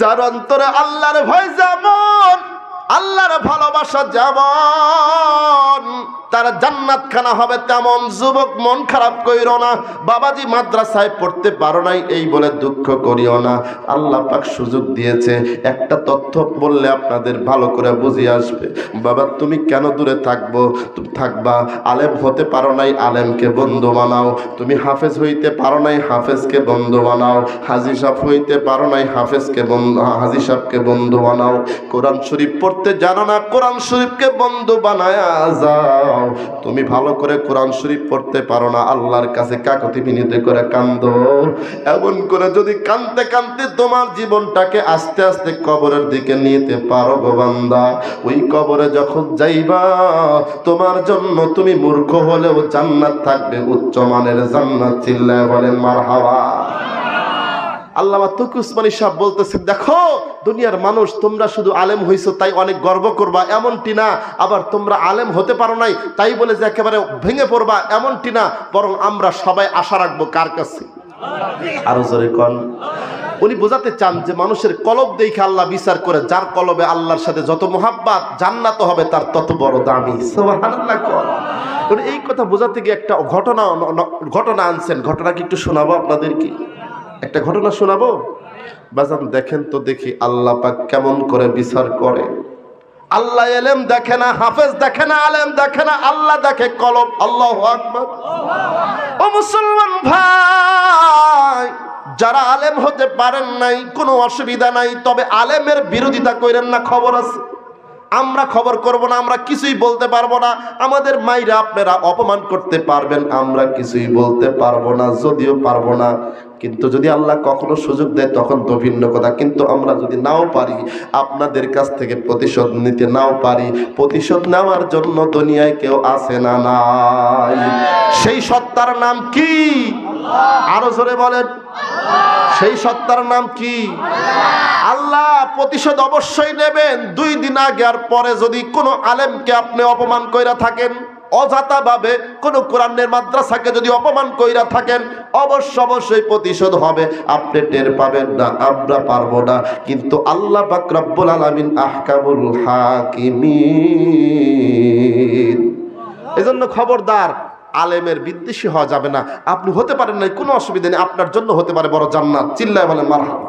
যার অন্তরে আল্লাহর ভয় যেমন, আল্লাহর ভালোবাসা যেমন, তার জান্নাত খানা হবে তেমন। যুবক মন খারাপ কইরো না, বাবাজি মাদ্রাসায় পড়তে পারো নাই এই বলে দুঃখ করিও না। আল্লাহ পাক সুযোগ দিয়েছে। একটা তথ্য বললে আপনাদের ভালো করে বুঝে আসবে। বাবা তুমি কেন দূরে থাকবো? তুমি থাকবা। আলেম হতে পারো নাই, আলেমকে বন্ধু বানাও। তুমি হাফেজ হইতে পারো নাই, হাফেজকে বন্ধু বানাও। হাজী সাহেব হইতে পারো নাই, হাজী সাহেবকে বন্ধু বানাও। কোরআন শরীফ পড়তে জানো না, কোরআন শরীফকে বন্ধু বানায়া যাও। তুমি ভালো করে কোরআন শরীফ পড়তে পারো না, আল্লাহর কাছে কাকুতি মিনতি করে কান্দো। এমন করে যদি কাঁদতে কাঁদতে তোমার জীবনটাকে আস্তে আস্তে কবরের দিকে নিতে পারো গো বান্দা, ওই কবরে যখন যাইবা তোমার জন্য তুমি মূর্খ হলেও জান্নাত থাকবে, উচ্চ মানের জান্নাত। চিল্লায় বলেন মারহাবা। আল্লামা তকি উসমানী সাহেব বলতেছেন, দেখো দুনিয়ার মানুষ তোমরা শুধু আলেম হইছো তাই অনেক গর্ব করবা, এমনটি না। আবার তোমরা আলেম হতে পারো নাই তাই বলে যে একেবারে ভেঙে পড়বা, এমনটি না। বরং আমরা সবাই আশা রাখবো কার কাছে? আরো জোরে কোন। উনি বোঝাতে চান যে মানুষের কলব দেখে আল্লাহ বিচার করে, যার কলবে আল্লাহর সাথে যত মোহাব্বত, জান্নাত হবে তার তত বড় দামি। সুবহানাল্লাহ কোন। উনি এই কথা বোঝাতে গিয়ে একটা ঘটনা আনছেন। ঘটনা কি একটু শোনাবো আপনাদেরকে? একটা ঘটনা শোনাবো। বাজান দেখেন তো দেখি আল্লাহ পাক কেমন করে বিচার করে। আল্লাহ এলেম দেখে না, হাফেজ দেখে না, আলেম দেখে না, আল্লাহ দেখে কলব। আল্লাহু আকবার। ও মুসলমান ভাই, যারা আলেম হতে পারেন নাই কোনো অসুবিধা নাই, তবে আলেমের বিরোধিতা করেন না। খবর আছে, আমরা খবর করব না, আমরা কিছুই বলতে পারবো না। আমাদের মাইরা আপনারা অপমান করতে পারবেন, আমরা কিছুই বলতে পারবো না, যদিও পারবো না। কিন্তু যদি আল্লাহ কখনো সুযোগ দেয় তখন তো ভিন্ন কথা। কিন্তু আমরা যদি নাও পারি, আপনাদের কাছ থেকে প্রতিশোধ নিতে নাও পারি, প্রতিশোধ নেওয়ার জন্য দুনিয়ায় কেউ আছে না নাই? সেই সত্তার নাম কি? আরো জোরে বলেন। সেই সত্তার নাম কি? আল্লাহ প্রতিশোধ অবশ্যই নেবেন। 2 দিন আগে আর পরে যদি কোনো আলেমকে আপনি অপমান কইরা থাকেন, অযথা ভাবে কোন কোরআনের মাদ্রাসাকে যদি অপমান কইরা থাকেন, অবশ্যই প্রতিশোধ হবে। আপনি টের পাবেন না, আমরা পারবো না। কিন্তু আল্লাহ পাক রব্বুল আলামিন আহকামুল হাকিমিন। এজন্য খবরদার, আলেমের বিদ্বেষী হওয়া যাবে না। আপনি হতে পারেন না, কোনো অসুবিধা নেই, আপনার জন্য হতে পারে বড় জান্নাত। চিল্লায় বলেন মারহাবা।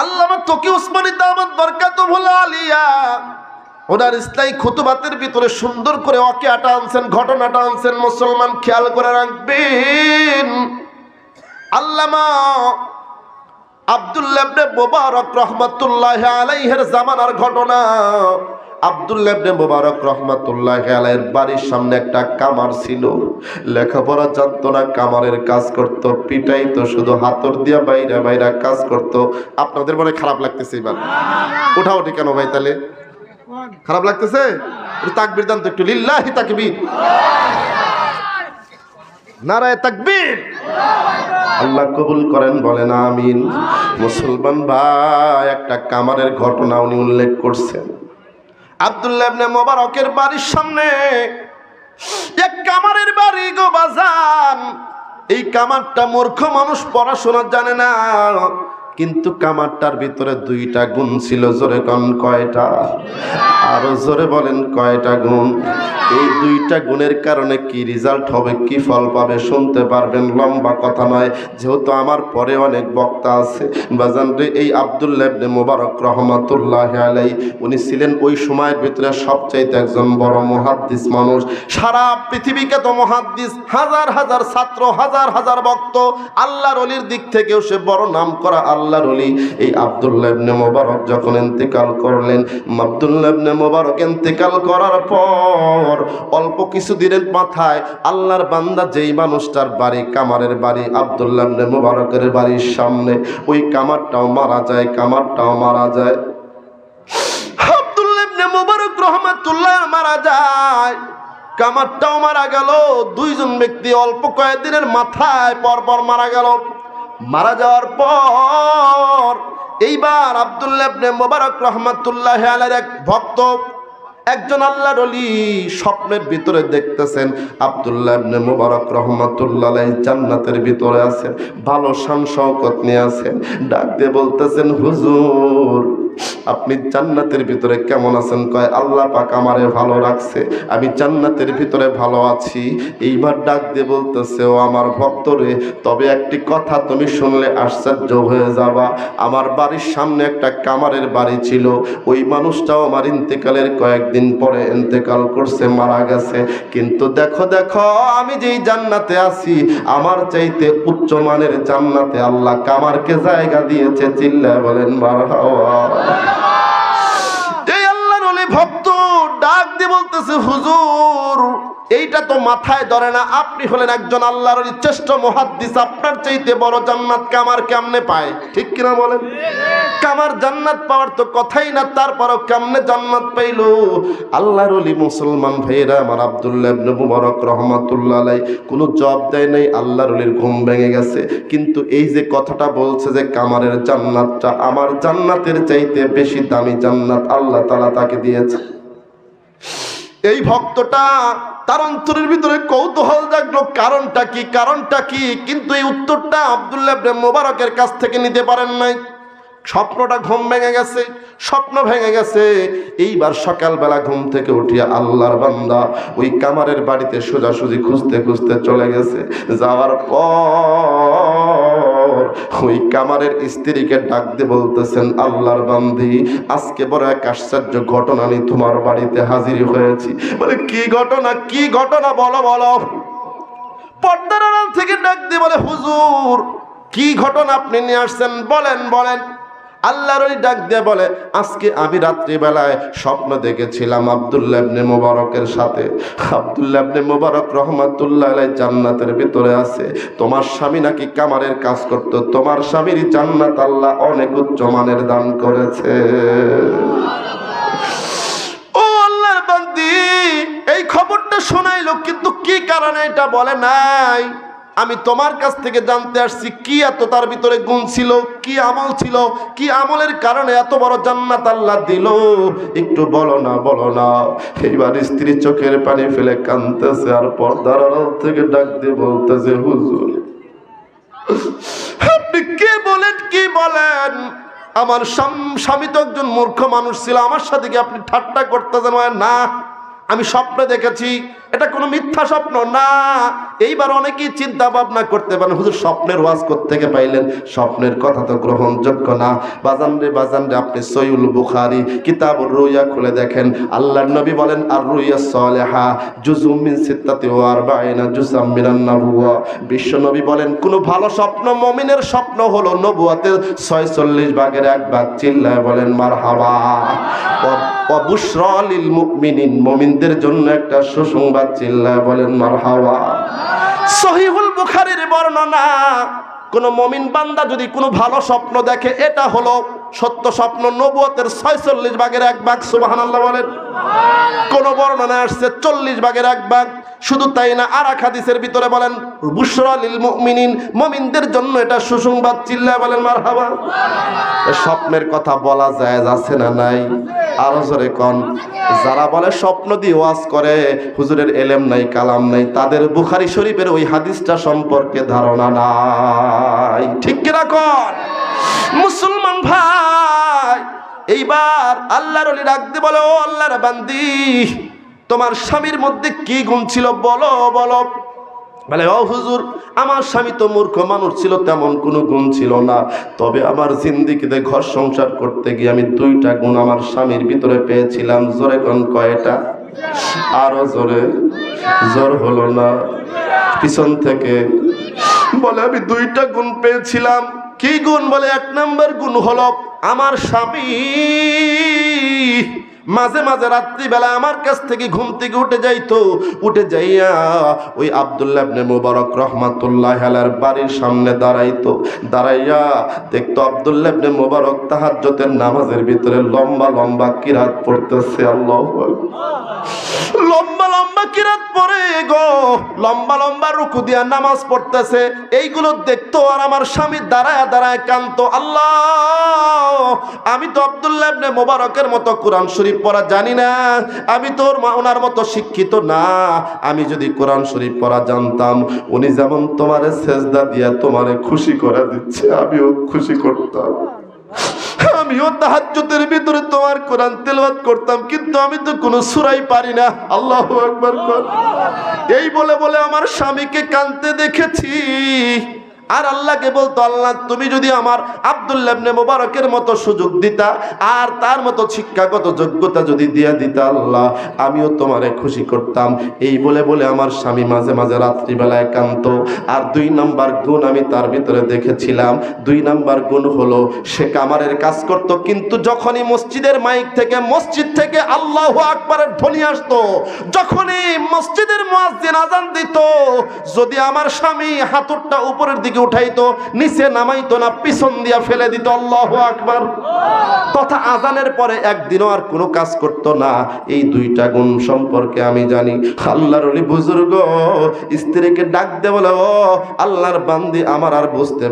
আল্লামা তকি উসমানী দামাত বরকাতুহুল আলিয়া ওনার ইসলামী খুতুবাতের ভিতরে সুন্দর করে ওয়াকিয়াটা আনছেন, ঘটনাটা আনছেন। মুসলমান খেয়াল করে রাখবেন। আল্লামা আব্দুল্লাহ ইবনে মুবারক রাহমাতুল্লাহি আলাইহির জামানার ঘটনা। আব্দুল্লাহ ইবনে মুবারক রাহমাতুল্লাহি আলাইহির বাড়ির সামনে একটা কামার ছিল। লেখাপড়া জানতো না, কামারের কাজ করত, পিটাইতো, শুধু হাতর দিয়া বাইরা কাজ করত। আপনাদের মনে খারাপ লাগতেছে এবার? উঠাউঠি কেন ভাই? তাহলে খারাপ লাগতেছে? তাকবীর দান তো একটু। লিল্লাহি তাকবীর, নারায়ে তাকবীর। আল্লাহ কবুল করেন, বলেন আমিন। মুসলমান ভাই, একটা কামারের ঘটনা উনি উল্লেখ করছেন। আব্দুল্লাহ ইবনে মুবারকের বাড়ির সামনে এক কামারের বাড়ি গো বাজান। এই কামারটা মূর্খ মানুষ, পড়াশোনা জানে না, কিন্তু কামারটার ভিতরে 2টা গুণ ছিল। জোরে কোন কয়টা? আরো জোরে বলেন কয়টা গুণ? এই 2টা গুণের কারণে কি রেজাল্ট হবে, কি ফল পাবে শুনতে পারবেন। লম্বা কথা নয়, যেহেতু আমার পরে অনেক বক্তা আছে বাজান রে। এই আব্দুল্লাহ ইবনে মুবারক রাহমাতুল্লাহি আলাইহি উনি ছিলেন ওই সময়ের ভিতরে সবচাইতে একজন বড় মুহাদ্দিস মানুষ। সারা পৃথিবীকে তো মুহাদ্দিস, হাজার হাজার ছাত্র, হাজার হাজার ভক্ত। আল্লাহর ওলির দিক থেকেও সে বড় নাম করা আল্লাহর ওলি। এই আব্দুল্লাহ ইবনে মুবারক যখন ইন্তেকাল করলেন, আব্দুল্লাহ ইবনে মুবারক ইন্তেকাল করার পর অল্প কিছু দিনের মাথায় আল্লাহর বান্দা যেই মানুষটার বাড়ি, কামারের বাড়ি, আব্দুল্লাহ ইবনে মুবারকের বাড়ির সামনে, ওই কামারটাও মারা যায়। আব্দুল্লাহ ইবনে মুবারক রাহমাতুল্লাহ মারা যায়, কামারটাও মারা গেল। 2 জন ব্যক্তি অল্প কয়েকদিনের মাথায় পরপর মারা গেল। মারা যাওয়ার পর এইবার আব্দুল্লাহ ইবনে মুবারক রাহমাতুল্লাহি আলাইহির এক ভক্ত একজন আল্লাহর ওলি স্বপ্নের ভিতরে দেখতেছেন আব্দুল্লাহ ইবনে মুবারক রাহমাতুল্লাহ আলাইহি জান্নাতের ভিতরে আছেন, ভালো শান শওকত নিয়ে আছেন। ডাক দিয়ে বলতেছেন, হুজুর আপনি জান্নাতের ভিতরে কেমন আছেন? কয়, আল্লাহ পাক আমারে ভালো রাখছে, আমি জান্নাতের ভিতরে ভালো আছি। এইবার ডাক দিয়ে বলতেছে, ও আমার ভক্ত রে, তবে একটি কথা তুমি শুনলে আশ্চর্য হয়ে যাবা। আমার বাড়ির সামনে একটা কামারের বাড়ি ছিল, ওই মানুষটাও আমার ইন্তেকালের কয়েকদিন পরে ইন্তেকাল করছে, মারা গেছে। কিন্তু দেখো দেখো আমি যেই জান্নাতে আছি, আমার চাইতে উচ্চমানের জান্নাতে আল্লাহ কামারকে জায়গা দিয়েছে। চিল্লায় বলেন মারহাবা। এই আল্লাহর ওলি ভক্ত ডাক দিয়ে বলতেছে, হুজুর এইটা তো মাথায় ধরে না, আপনি হলেন একজন আল্লাহর ওলি, শ্রেষ্ঠ মুহাদ্দিস, আপনার চাইতে বড় জান্নাত কামার কেমনে পায়? ঠিক কিনা বলেন? কামার জান্নাত পাওয়ার তো কথাই না, তারপরও কেমনে জান্নাত পাইল? আল্লাহর ওলি মুসলমান ভাইরা আমার আব্দুল্লাহ ইবনে মুবারক রাহমাতুল্লাহ আলাইহি কোনো জবাব দেয় নাই। আল্লাহর ওলির ঘুম ভেঙে গেছে, কিন্তু এই যে কথাটা বলছে যে কামারের জান্নাতটা আমার জান্নাতের চাইতে বেশি দামি জান্নাত আল্লাহ তাআলা তাকে দিয়েছে। এই ভক্তটা তার অন্তরের ভিতরে কৌতূহল জাগলো, কারণটা কি, কারণটা কি? কিন্তু এই উত্তরটা আব্দুল্লাহ ইবনে মুবারকের কাছ থেকে নিতে পারেন নাই। স্বপ্নটা ঘুম ভেঙে গেছে, স্বপ্ন ভেঙে গেছে। এইবার সকালবেলা ঘুম থেকে উঠিয়া আল্লাহর বান্দা ওই কামারের বাড়িতে সোজাসুজি খুঁজতে খুঁজতে চলে গেছে। যাওয়ার পর ওই কামারের স্ত্রীকে ডাক দিয়ে বলতেছেন, আল্লাহর বান্দি, আজকে বড় এক আশ্চর্য ঘটনা নিয়ে তোমার বাড়িতে হাজির হয়েছি। বলে, কি ঘটনা, কি ঘটনা, বলো বলো। পর্দার আড়াল থেকে ডাক দিয়ে বলে, হুজুর কি ঘটনা আপনি নিয়ে আসছেন, বলেন বলেন। আল্লাহর ওই ডাক দিয়ে বলে, আজকে আমি রাত্রিবেলায় স্বপ্ন দেখেছিলাম আব্দুল্লাহ ইবনে মুবারকের সাথে। আব্দুল্লাহ ইবনে মুবারক রাহমাতুল্লাহ আলাইহি জান্নাতের ভিতরে আছে। তোমার স্বামী নাকি কামারের কাজ করত, তোমার স্বামীর জান্নাত আল্লাহ অনেক উচ্চ মানের দান করেছে। ও আল্লাহর বান্দি, এই খবরটা শোনাইলো, কিন্তু কি কারণে এটা বলে নাই। আমি তোমার কাছ থেকে জানতে আসছি, কি এত তার ভিতরে গুণ ছিল, কি আমল ছিল, কি আমলের কারণে এত বড় জান্নাত আল্লাহ দিল, একটু বলো না, বলো না। এইবার স্ত্রী চোখের পানি ফেলে কাঁদতেছে, আর পর্দার আড়াল থেকে ডাক দিয়ে বলতেছে, হুজুর আপনি কে বলেন, কি বলেন? আমার স্বামী তো একজন মূর্খ মানুষ ছিল, আমার সাথে কি আপনি ঠাট্টা করতেছেন? না, আমি স্বপ্নে দেখেছি, এটা কোনো মিথ্যা স্বপ্ন না। এইবার অনেকেই চিন্তা ভাবনা করতে পারেন, হুজুর স্বপ্নের ওয়াজ কোত্থেকে পাইলেন? স্বপ্নের কথা তো গ্রহণযোগ্য না। বাজান রে বাজান রে, আপনি সহিহুল বুখারী কিতাবুর রুইয়া খুলে দেখেন, আল্লাহর নবী বলেন, আর রুইয়া সালেহা জুজুম মিন 46 জুজাম মিনান নবুওয়া। বিশ্ব নবী বলেন, কোন ভালো স্বপ্ন মুমিনের স্বপ্ন হলো নবুয়াতের 46 ভাগের 1 ভাগ। চিল্লায় বলেন মারহাবা। ওয়া বুশরা লিল মুমিনিন, মুমিনদের জন্য একটা সুসংবাদ। চিল্লায় বলেন মারহাবা। সহিহুল বুখারীর বর্ণনা, কোন মুমিন বান্দা যদি কোনো ভালো স্বপ্ন দেখে, এটা হলো সত্য স্বপ্ন, নবুয়তের 46 ভাগের 1 ভাগ। সুবহানাল্লাহ বলেন। কোন বর্ণনায় আসছে 40 ভাগের 1 ভাগ। শুধু তাই না, আর এক হাদিসের ভিতরে বলেন, বুশরা লিল মুমিনিন, মুমিনদের জন্য এটা সুসংবাদ। চিল্লায় বলেন মারহাবা। স্বপ্নের কথা বলা যায় আছে না নাই? আরো জোরে কোন। যারা বলে স্বপ্ন দিয়ে ওয়াজ করে, হুজুরের এলেম নাই, কালাম নাই, তাদের বুখারী শরীফের ওই হাদিসটা সম্পর্কে ধারণা নাই। ঠিক কি না কোন? মুসলমান ভাই, এইবার আল্লাহর ওলি ডাক দিয়ে বলে, ও আল্লাহর বান্দি, তোমার স্বামীর মধ্যে কি গুণ ছিল, বলো বলো। বলে, ও হুজুর আমার স্বামী তো মূর্খ মানুষ ছিল, তেমন কোনো গুণ ছিল না। তবে আমার জিন্দেগিতে ঘর সংসার করতে গিয়ে আমি 2টা গুণ আমার স্বামীর ভিতরে পেয়েছিলাম। জোরে কোন, কয়টা? আরো জোরে। জোর হলো না পিছন থেকে। বলে, আমি 2টা গুণ পেয়েছিলাম। কি গুণ? বলে, 1 নম্বর গুণ হলো আমার স্বামী মাঝে মাঝে রাত্রিবেলা আমার কাছ থেকে ঘুম থেকে উঠে যাইতো, উঠে যাইয়া ওই আব্দুল্লাহ ইবনে মুবারক রাহমাতুল্লাহি আলাইহির বাড়ির সামনে দাঁড়াইতো। দাঁড়াইয়া দেখতো আব্দুল্লাহ ইবনে মুবারক তাহাজ্জুদের নামাজের ভিতরে লম্বা লম্বা কিরাত পড়তেছে। আল্লাহু আকবার। লম্বা লম্বা লম্বা কিরাত পড়ে গো, লম্বা লম্বা রুকু দিয়া নামাজ পড়তেছে, এইগুলো দেখতো আর আমার স্বামী দাঁড়ায় দাঁড়ায় কাঁদতো। আল্লাহ, আমি তো আব্দুল্লাহ ইবনে মুবারকের মতো কোরআন শরীফ পড়া জানি না, আমি তোর ওনার মতো শিক্ষিত না। আমি যদি কোরআন শরীফ পড়া জানতাম, উনি যেমন তোমারে সেজদা দিয়া তোমারে খুশি করে দিচ্ছে, আমিও খুশি করতাম, আমিও তাহাজ্জুদের ভিতরে তোমার কোরআন তেলাওয়াত করতাম, কিন্তু আমি তো কোনো সূরাই পারি না। আল্লাহু আকবার। এই বলে বলে আমার স্বামীকে কাঁদতে দেখেছি। আর আল্লাহকে বলতো, আল্লাহ তুমি যদি আমার আব্দুল্লাহ ইবনে মুবারকের মতো সুযোগ দিতা আর তার মতো শিক্ষাগত যোগ্যতা যদি দিয়া দিতা, আল্লাহ আমিও তোমারে খুশি করতাম। এই বলে বলে আমার স্বামী মাঝে মাঝে রাত্রিবেলায় কাঁদতো। আর 2 নাম্বার গুণ আমি তার ভিতরে দেখেছিলাম, 2 নাম্বার গুণ হলো সে কামারের কাজ করত, কিন্তু যখনই মসজিদের মাইক থেকে, মসজিদ থেকে আল্লাহু আকবারের ধ্বনি আসতো, যখনই মসজিদের মুয়াজ্জিন আযান দিত, যদি আমার স্বামী হাতুড়টা উপরের দিকে উঠাইতো, নিচে নামাইতো না, পিছন দিয়া ফেলে দিত। আল্লাহু আকবার। তথা আজানের পরে একদিনও আর কোনো কাজ করত না। এই 2টা গুণ সম্পর্কে আমি জানি। আল্লাহর ওলি বুজুর্গ স্ত্রীকে ডাক দিয়ে বলে, ও আল্লাহর বান্দি, আমার আর বুঝতে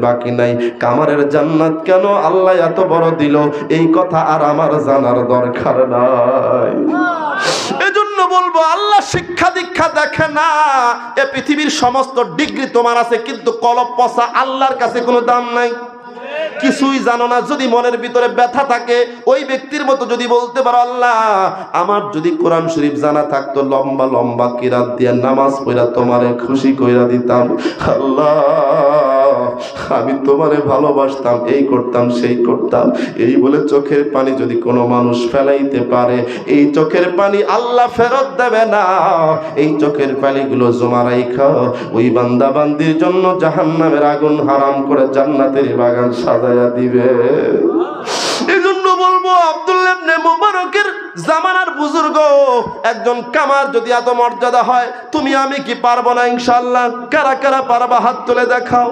বাকি নাই, কামারের জান্নাত কেন আল্লাহ এত বড় দিল, এই কথা আর আমার জানার দরকার নাই। এজন্য বলবো, আল্লাহ শিক্ষা দীক্ষা দেখে না। এ পৃথিবীর সমস্ত ডিগ্রি তোমার আছে, কিন্তু কলব পচা আল্লাহর কাছে কোনো দাম নাই। কিছুই জানো না, যদি মনের ভিতরে ব্যথা থাকে, ওই ব্যক্তির মতো যদি বলতে পারো, আল্লাহ আমার যদি কোরআন শরীফ জানা থাকতো, লম্বা লম্বা কিরাত দিয়ে নামাজ পড়া তোমারে খুশি কইরা দিতাম, আল্লাহ আমি তোমারে ভালোবাসতাম, এই করতাম সেই করতাম। এই বলে চোখের পানি যদি কোনো মানুষ ফেলাইতে পারে, এই চোখের পানি আল্লাহ ফেরত দেবে না। এই চোখের পানিগুলো জমা রাইখা ওই বান্দা বান্দির জন্য জাহান্নামের আগুন হারাম করে জান্নাতের বাগান সাজায়া দিবে। এই জন্য বলবো, আব্দুল্লাহ ইবনে মুবারকের জামানার বুজুর্গ একজন কামার যদি এত মর্যাদা হয়, তুমি আমি কি পারবো না? ইনশাআল্লাহ। কারা কারা পারবা হাত তুলে দেখাও।